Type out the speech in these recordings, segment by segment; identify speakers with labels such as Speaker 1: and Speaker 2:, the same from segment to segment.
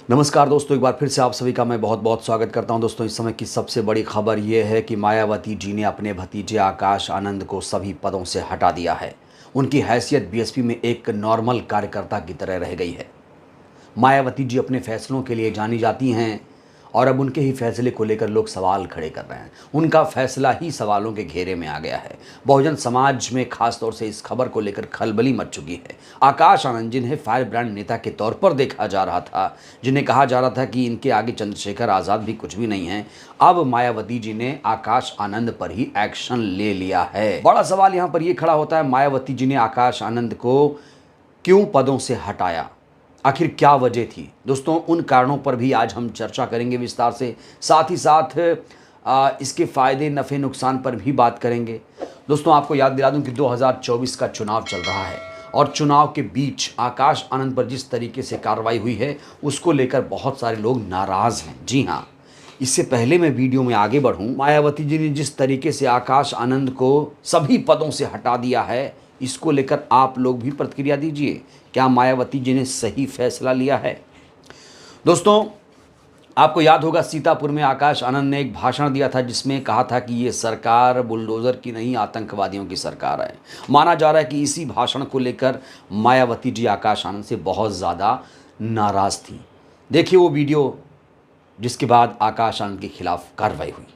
Speaker 1: नमस्कार दोस्तों, एक बार फिर से आप सभी का मैं बहुत बहुत स्वागत करता हूं। दोस्तों, इस समय की सबसे बड़ी खबर यह है कि मायावती जी ने अपने भतीजे आकाश आनंद को सभी पदों से हटा दिया है। उनकी हैसियत बीएसपी में एक नॉर्मल कार्यकर्ता की तरह रह गई है। मायावती जी अपने फैसलों के लिए जानी जाती हैं और अब उनके ही फैसले को लेकर लोग सवाल खड़े कर रहे हैं। उनका फैसला ही सवालों के घेरे में आ गया है। बहुजन समाज में खास तौर से इस खबर को लेकर खलबली मच चुकी है। आकाश आनंद जिन्हें फायर ब्रांड नेता के तौर पर देखा जा रहा था, जिन्हें कहा जा रहा था कि इनके आगे चंद्रशेखर आज़ाद भी कुछ भी नहीं है, अब मायावती जी ने आकाश आनंद पर ही एक्शन ले लिया है। बड़ा सवाल यहाँ पर यह खड़ा होता है, मायावती जी ने आकाश आनंद को क्यों पदों से हटाया? आखिर क्या वजह थी? दोस्तों, उन कारणों पर भी आज हम चर्चा करेंगे विस्तार से। साथ ही साथ इसके फ़ायदे नफ़े नुकसान पर भी बात करेंगे। दोस्तों, आपको याद दिला दूं कि 2024 का चुनाव चल रहा है और चुनाव के बीच आकाश आनंद पर जिस तरीके से कार्रवाई हुई है, उसको लेकर बहुत सारे लोग नाराज़ हैं। जी हाँ, इससे पहले मैं वीडियो में आगे बढ़ूं, मायावती जी ने जिस तरीके से आकाश आनंद को सभी पदों से हटा दिया है, इसको लेकर आप लोग भी प्रतिक्रिया दीजिए। क्या मायावती जी ने सही फैसला लिया है? दोस्तों, आपको याद होगा सीतापुर में आकाश आनंद ने एक भाषण दिया था जिसमें कहा था कि ये सरकार बुलडोज़र की नहीं, आतंकवादियों की सरकार है। माना जा रहा है कि इसी भाषण को लेकर मायावती जी आकाश आनंद से बहुत ज़्यादा नाराज़ थी। देखिए वो वीडियो, जिसके बाद आकाश आनंद के खिलाफ कार्रवाई हुई।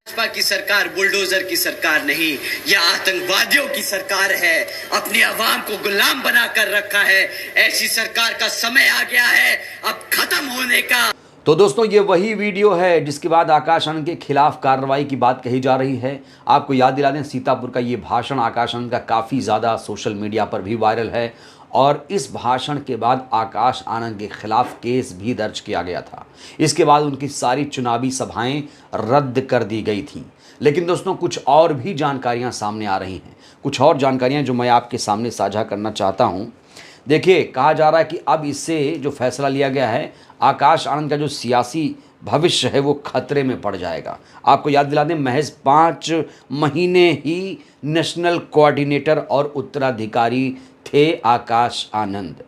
Speaker 2: भाजपा की सरकार बुलडोजर की सरकार नहीं, यह आतंकवादियों की सरकार है। अपनी आवाम को गुलाम बनाकर रखा है। ऐसी सरकार का समय आ गया है अब खत्म होने का।
Speaker 1: तो दोस्तों, ये वही वीडियो है जिसके बाद आकाश आनंद के खिलाफ कार्रवाई की बात कही जा रही है। आपको याद दिला दें, सीतापुर का ये भाषण आकाश आनंद का काफ़ी ज़्यादा सोशल मीडिया पर भी वायरल है और इस भाषण के बाद आकाश आनंद के खिलाफ केस भी दर्ज किया गया था। इसके बाद उनकी सारी चुनावी सभाएं रद्द कर दी गई थीं। लेकिन दोस्तों, कुछ और भी जानकारियां सामने आ रही हैं, कुछ और जानकारियां जो मैं आपके सामने साझा करना चाहता हूं। देखिए, कहा जा रहा है कि अब इससे जो फैसला लिया गया है, आकाश आनंद का जो सियासी भविष्य है वो खतरे में पड़ जाएगा। आपको याद दिला दें, महज 5 महीने ही नेशनल कोऑर्डिनेटर और उत्तराधिकारी थे आकाश आनंद।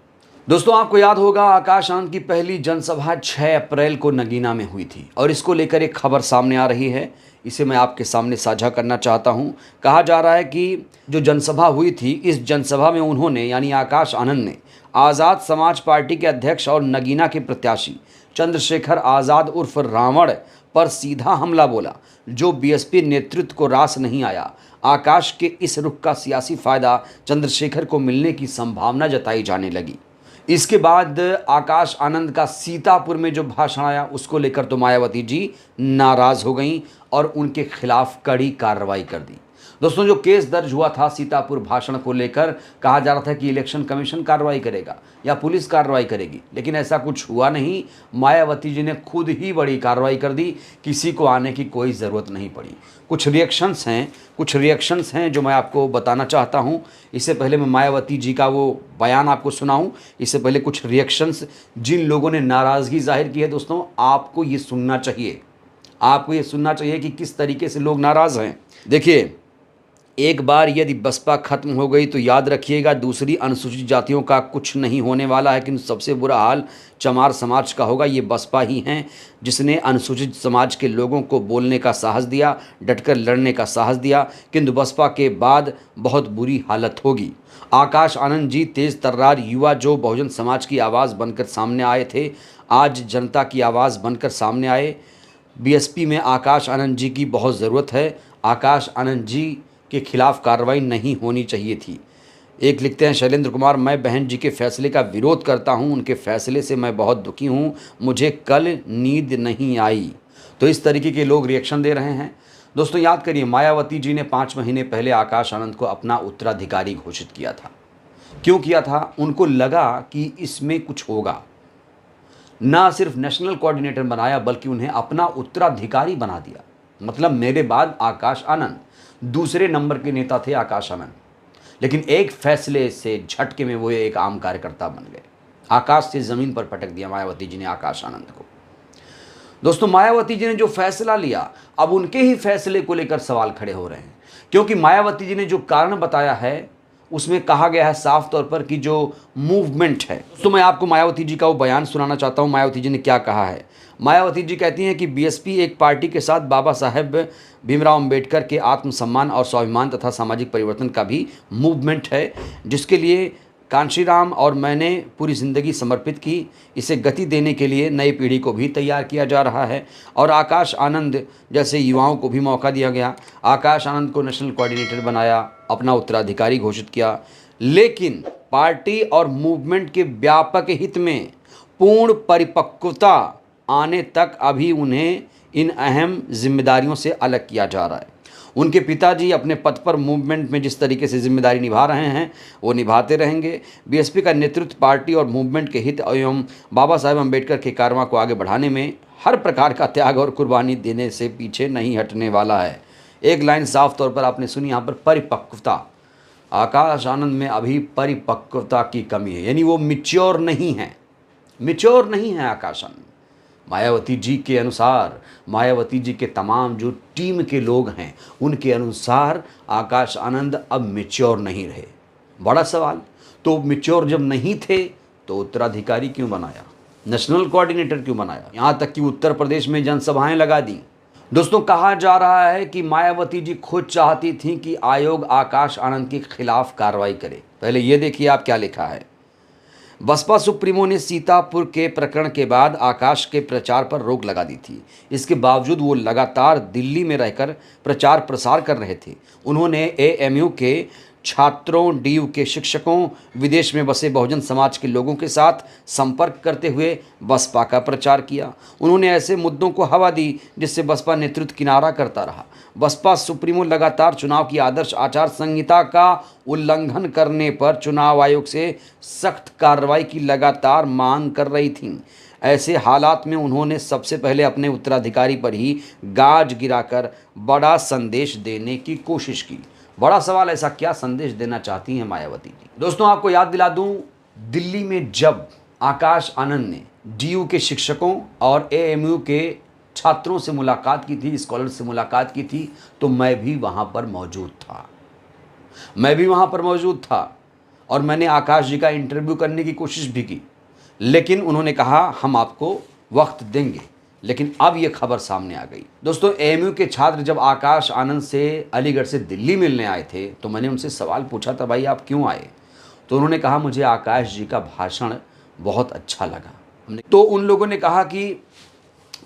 Speaker 1: दोस्तों, आपको याद होगा आकाश आनंद की पहली जनसभा 6 अप्रैल को नगीना में हुई थी और इसको लेकर एक खबर सामने आ रही है। इसे मैं आपके सामने साझा करना चाहता हूं। कहा जा रहा है कि जो जनसभा हुई थी, इस जनसभा में उन्होंने यानी आकाश आनंद ने आज़ाद समाज पार्टी के अध्यक्ष और नगीना के प्रत्याशी चंद्रशेखर आज़ाद उर्फ रावण पर सीधा हमला बोला, जो बीएसपी नेतृत्व को रास नहीं आया। आकाश के इस रुख का सियासी फायदा चंद्रशेखर को मिलने की संभावना जताई जाने लगी। इसके बाद आकाश आनंद का सीतापुर में जो भाषण आया, उसको लेकर तो मायावती जी नाराज हो गईं और उनके खिलाफ कड़ी कार्रवाई कर दी। दोस्तों, जो केस दर्ज हुआ था सीतापुर भाषण को लेकर, कहा जा रहा था कि इलेक्शन कमीशन कार्रवाई करेगा या पुलिस कार्रवाई करेगी, लेकिन ऐसा कुछ हुआ नहीं। मायावती जी ने खुद ही बड़ी कार्रवाई कर दी, किसी को आने की कोई ज़रूरत नहीं पड़ी। कुछ रिएक्शंस हैं जो मैं आपको बताना चाहता हूं। इससे पहले मैं मायावती जी का वो बयान आपको सुनाऊं, इससे पहले कुछ रिएक्शंस जिन लोगों ने नाराज़गी जाहिर की है, दोस्तों आपको ये सुनना चाहिए। आपको ये सुनना चाहिए कि किस तरीके से लोग नाराज़ हैं। देखिए, एक बार यदि बसपा खत्म हो गई तो याद रखिएगा दूसरी अनुसूचित जातियों का कुछ नहीं होने वाला है, किंतु सबसे बुरा हाल चमार समाज का होगा। ये बसपा ही हैं जिसने अनुसूचित समाज के लोगों को बोलने का साहस दिया, डटकर लड़ने का साहस दिया, किंतु बसपा के बाद बहुत बुरी हालत होगी। आकाश आनंद जी तेज तर्रार युवा जो बहुजन समाज की आवाज़ बनकर सामने आए थे, आज जनता की आवाज़ बनकर सामने आए। बीएसपी में आकाश आनंद जी की बहुत ज़रूरत है। आकाश आनंद जी के खिलाफ कार्रवाई नहीं होनी चाहिए थी। एक लिखते हैं शैलेंद्र कुमार, मैं बहन जी के फैसले का विरोध करता हूं, उनके फैसले से मैं बहुत दुखी हूं, मुझे कल नींद नहीं आई। तो इस तरीके के लोग रिएक्शन दे रहे हैं। दोस्तों, याद करिए, मायावती जी ने 5 महीने पहले आकाश आनंद को अपना उत्तराधिकारी घोषित किया था। क्यों किया था? उनको लगा कि इसमें कुछ होगा। ना सिर्फ नेशनल कोऑर्डिनेटर बनाया बल्कि उन्हें अपना उत्तराधिकारी बना दिया। मतलब मेरे बाद आकाश आनंद, दूसरे नंबर के नेता थे आकाश आनंद, लेकिन एक फैसले से झटके में वो एक आम कार्यकर्ता बन गए। आकाश से ज़मीन पर पटक दिया मायावती जी ने आकाश आनंद को। दोस्तों, मायावती जी ने जो फैसला लिया, अब उनके ही फैसले को लेकर सवाल खड़े हो रहे हैं, क्योंकि मायावती जी ने जो कारण बताया है उसमें कहा गया है साफ तौर पर कि जो मूवमेंट है। तो मैं आपको मायावती जी का वो बयान सुनाना चाहता हूँ। मायावती जी ने क्या कहा है। मायावती जी कहती हैं कि बीएसपी एक पार्टी के साथ बाबा साहेब भीमराव अंबेडकर के आत्मसम्मान और स्वाभिमान तथा सामाजिक परिवर्तन का भी मूवमेंट है, जिसके लिए कांशीराम और मैंने पूरी ज़िंदगी समर्पित की। इसे गति देने के लिए नई पीढ़ी को भी तैयार किया जा रहा है और आकाश आनंद जैसे युवाओं को भी मौका दिया गया। आकाश आनंद को नेशनल कोऑर्डिनेटर बनाया, अपना उत्तराधिकारी घोषित किया, लेकिन पार्टी और मूवमेंट के व्यापक हित में पूर्ण परिपक्वता आने तक अभी उन्हें इन अहम जिम्मेदारियों से अलग किया जा रहा है। उनके पिताजी अपने पद पर मूवमेंट में जिस तरीके से जिम्मेदारी निभा रहे हैं वो निभाते रहेंगे। बीएसपी का नेतृत्व पार्टी और मूवमेंट के हित एवं बाबा साहेब अम्बेडकर के कारवां को आगे बढ़ाने में हर प्रकार का त्याग और कुर्बानी देने से पीछे नहीं हटने वाला है। एक लाइन साफ तौर पर आपने सुनी यहाँ पर, परिपक्वता। आकाश आनंद में अभी परिपक्वता की कमी है, यानी वो मिच्योर नहीं है, मिच्योर नहीं है आकाश आनंद। मायावती जी के अनुसार, मायावती जी के तमाम जो टीम के लोग हैं उनके अनुसार आकाश आनंद अब मैच्योर नहीं रहे। बड़ा सवाल, तो मैच्योर जब नहीं थे तो उत्तराधिकारी क्यों बनाया, नेशनल कोऑर्डिनेटर क्यों बनाया, यहाँ तक कि उत्तर प्रदेश में जनसभाएं लगा दी। दोस्तों, कहा जा रहा है कि मायावती जी खुद चाहती थी कि आयोग आकाश आनंद के खिलाफ कार्रवाई करे। पहले ये देखिए आप क्या लिखा है। बसपा सुप्रीमो ने सीतापुर के प्रकरण के बाद आकाश के प्रचार पर रोक लगा दी थी। इसके बावजूद वो लगातार दिल्ली में रहकर प्रचार प्रसार कर रहे थे। उन्होंने एएमयू के छात्रों, डीयू के शिक्षकों, विदेश में बसे बहुजन समाज के लोगों के साथ संपर्क करते हुए बसपा का प्रचार किया। उन्होंने ऐसे मुद्दों को हवा दी जिससे बसपा नेतृत्व किनारा करता रहा। बसपा सुप्रीमो लगातार चुनाव की आदर्श आचार संहिता का उल्लंघन करने पर चुनाव आयोग से सख्त कार्रवाई की लगातार मांग कर रही थी। ऐसे हालात में उन्होंने सबसे पहले अपने उत्तराधिकारी पर ही गाज गिराकर बड़ा संदेश देने की कोशिश की। बड़ा सवाल, ऐसा क्या संदेश देना चाहती हैं मायावती जी। दोस्तों, आपको याद दिला दूं, दिल्ली में जब आकाश आनंद ने डीयू के शिक्षकों और एएमयू के छात्रों से मुलाकात की थी, स्कॉलर से मुलाकात की थी, तो मैं भी वहां पर मौजूद था। मैं भी वहां पर मौजूद था और मैंने आकाश जी का इंटरव्यू करने की कोशिश भी की, लेकिन उन्होंने कहा हम आपको वक्त देंगे। लेकिन अब ये खबर सामने आ गई। दोस्तों, एएमयू के छात्र जब आकाश आनंद से अलीगढ़ से दिल्ली मिलने आए थे तो मैंने उनसे सवाल पूछा था, भाई आप क्यों आए? तो उन्होंने कहा मुझे आकाश जी का भाषण बहुत अच्छा लगा। तो उन लोगों ने कहा कि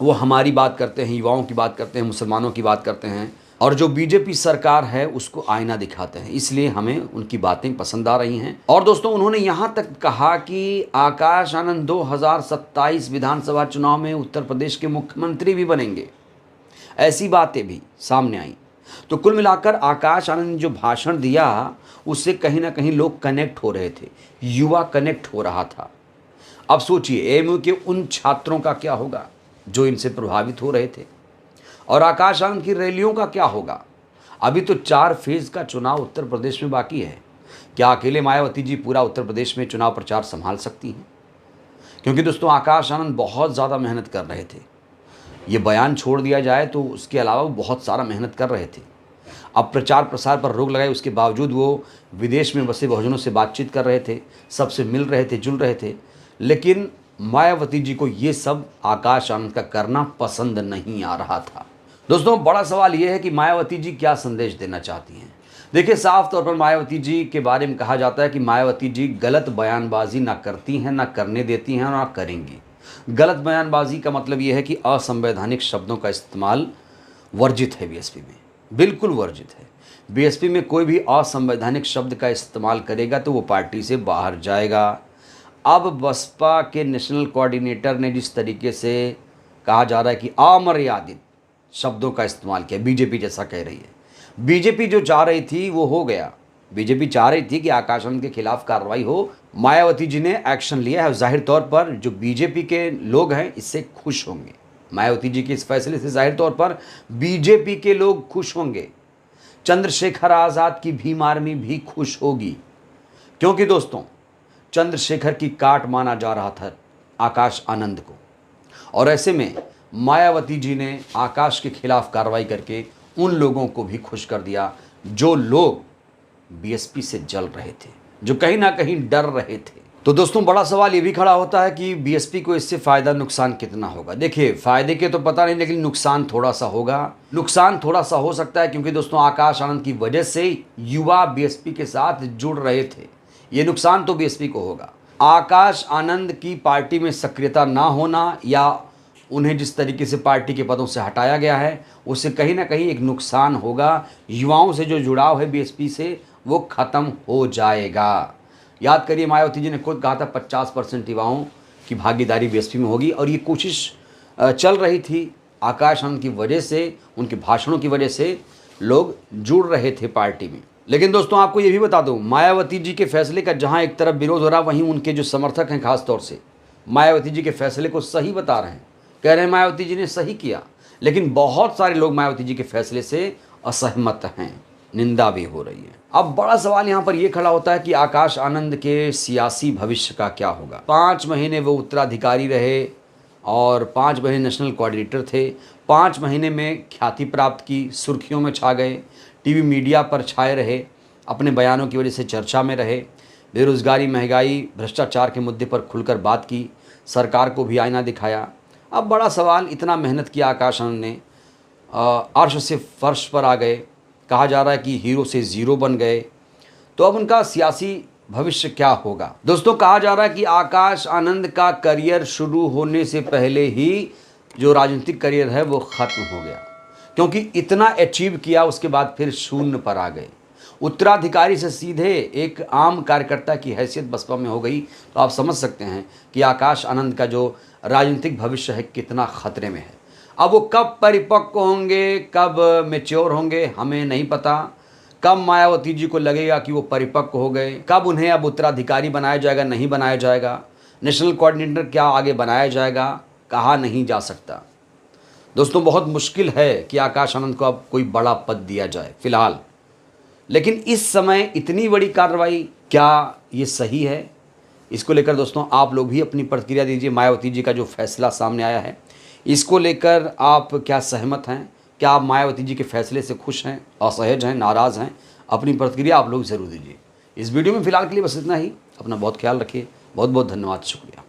Speaker 1: वो हमारी बात करते हैं, युवाओं की बात करते हैं, मुसलमानों की बात करते हैं और जो बीजेपी सरकार है उसको आईना दिखाते हैं, इसलिए हमें उनकी बातें पसंद आ रही हैं। और दोस्तों, उन्होंने यहाँ तक कहा कि आकाश आनंद 2027 विधानसभा चुनाव में उत्तर प्रदेश के मुख्यमंत्री भी बनेंगे। ऐसी बातें भी सामने आई। तो कुल मिलाकर आकाश आनंद ने जो भाषण दिया उससे कहीं ना कहीं लोग कनेक्ट हो रहे थे, युवा कनेक्ट हो रहा था। अब सोचिए एएमयू के उन छात्रों का क्या होगा जो इनसे प्रभावित हो रहे थे, और आकाश आनंद की रैलियों का क्या होगा। अभी तो 4 फेज का चुनाव उत्तर प्रदेश में बाकी है। क्या अकेले मायावती जी पूरा उत्तर प्रदेश में चुनाव प्रचार संभाल सकती हैं? क्योंकि दोस्तों, आकाश आनंद बहुत ज़्यादा मेहनत कर रहे थे। ये बयान छोड़ दिया जाए तो उसके अलावा वो बहुत सारा मेहनत कर रहे थे। अब प्रचार प्रसार पर रोक लगाई, उसके बावजूद वो विदेश में बसे बहुजनों से बातचीत कर रहे थे, सबसे मिल रहे थे, जुल रहे थे। लेकिन मायावती जी को ये सब आकाश आनंद का करना पसंद नहीं आ रहा था। दोस्तों, बड़ा सवाल ये है कि मायावती जी क्या संदेश देना चाहती हैं। देखिए, साफ तौर पर मायावती जी के बारे में कहा जाता है कि मायावती जी गलत बयानबाजी ना करती हैं, ना करने देती हैं और ना करेंगी। गलत बयानबाजी का मतलब ये है कि असंवैधानिक शब्दों का इस्तेमाल वर्जित है बीएसपी में, बिल्कुल वर्जित है। बीएसपी में कोई भी असंवैधानिक शब्द का इस्तेमाल करेगा तो वो पार्टी से बाहर जाएगा। अब बसपा के नेशनल कोऑर्डिनेटर ने जिस तरीके से कहा जा रहा है कि अमर्यादित शब्दों का इस्तेमाल किया, बीजेपी जैसा कह रही है। बीजेपी जो चाह रही थी वो हो गया। बीजेपी चाह रही थी कि आकाश आनंद के खिलाफ कार्रवाई हो। मायावती जी ने एक्शन लिया है। जाहिर तौर पर जो बीजेपी के लोग हैं इससे खुश होंगे। मायावती जी के इस फैसले से जाहिर तौर पर बीजेपी के लोग खुश होंगे। चंद्रशेखर आज़ाद की भीम आर्मी भी खुश होगी, क्योंकि दोस्तों, चंद्रशेखर की काट माना जा रहा था आकाश आनंद को। और ऐसे में मायावती जी ने आकाश के खिलाफ कार्रवाई करके उन लोगों को भी खुश कर दिया जो लोग बीएसपी से जल रहे थे, जो कहीं ना कहीं डर रहे थे। तो दोस्तों बड़ा सवाल ये भी खड़ा होता है कि बीएसपी को इससे फ़ायदा नुकसान कितना होगा। देखिए, फ़ायदे के तो पता नहीं, लेकिन नुकसान थोड़ा सा होगा। नुकसान थोड़ा सा हो सकता है क्योंकि दोस्तों आकाश आनंद की वजह से युवा बीएसपी के साथ जुड़ रहे थे। ये नुकसान तो बीएसपी को होगा। आकाश आनंद की पार्टी में सक्रियता ना होना या उन्हें जिस तरीके से पार्टी के पदों से हटाया गया है, उससे कहीं ना कहीं एक नुकसान होगा। युवाओं से जो जुड़ाव है बीएसपी से, वो ख़त्म हो जाएगा। याद करिए, मायावती जी ने खुद कहा था 50% युवाओं की भागीदारी बीएसपी में होगी, और ये कोशिश चल रही थी। आकाश आनंद की वजह से, उनके भाषणों की वजह से लोग जुड़ रहे थे पार्टी में। लेकिन दोस्तों आपको ये भी बता दूं, मायावती जी के फैसले का जहां एक तरफ विरोध हो रहा, वहीं उनके जो समर्थक हैं खास तौर से मायावती जी के फैसले को सही बता रहे हैं, कह रहे हैं मायावती जी ने सही किया। लेकिन बहुत सारे लोग मायावती जी के फैसले से असहमत हैं, निंदा भी हो रही है। अब बड़ा सवाल यहाँ पर यह खड़ा होता है कि आकाश आनंद के सियासी भविष्य का क्या होगा। 5 महीने वो उत्तराधिकारी रहे और 5 महीने नेशनल कोऑर्डिनेटर थे। 5 महीने में ख्याति प्राप्त की, सुर्खियों में छा गए, टीवी मीडिया पर छाए रहे, अपने बयानों की वजह से चर्चा में रहे, बेरोजगारी, महंगाई, भ्रष्टाचार के मुद्दे पर खुलकर बात की, सरकार को भी आईना दिखाया। अब बड़ा सवाल, इतना मेहनत किया आकाश आनंद ने, अर्श से फर्श पर आ गए, कहा जा रहा है कि हीरो से ज़ीरो बन गए, तो अब उनका सियासी भविष्य क्या होगा। दोस्तों कहा जा रहा है कि आकाश आनंद का करियर शुरू होने से पहले ही जो राजनीतिक करियर है वो ख़त्म हो गया, क्योंकि इतना अचीव किया, उसके बाद फिर शून्य पर आ गए। उत्तराधिकारी से सीधे एक आम कार्यकर्ता की हैसियत बसपा में हो गई। तो आप समझ सकते हैं कि आकाश आनंद का जो राजनीतिक भविष्य है कितना खतरे में है। अब वो कब परिपक्व होंगे, कब मैच्योर होंगे, हमें नहीं पता। कब मायावती जी को लगेगा कि वो परिपक्व हो गए, कब उन्हें अब उत्तराधिकारी बनाया जाएगा, नहीं बनाया जाएगा, नेशनल कोऑर्डिनेटर क्या आगे बनाया जाएगा, कहा नहीं जा सकता। दोस्तों बहुत मुश्किल है कि आकाश आनंद को अब कोई बड़ा पद दिया जाए फिलहाल। लेकिन इस समय इतनी बड़ी कार्रवाई, क्या ये सही है? इसको लेकर दोस्तों आप लोग भी अपनी प्रतिक्रिया दीजिए। मायावती जी का जो फैसला सामने आया है, इसको लेकर आप क्या सहमत हैं? क्या आप मायावती जी के फैसले से खुश हैं, असहज हैं, नाराज़ हैं? अपनी प्रतिक्रिया आप लोग ज़रूर दीजिए। इस वीडियो में फ़िलहाल के लिए बस इतना ही। अपना बहुत ख्याल रखिए। बहुत बहुत धन्यवाद, शुक्रिया।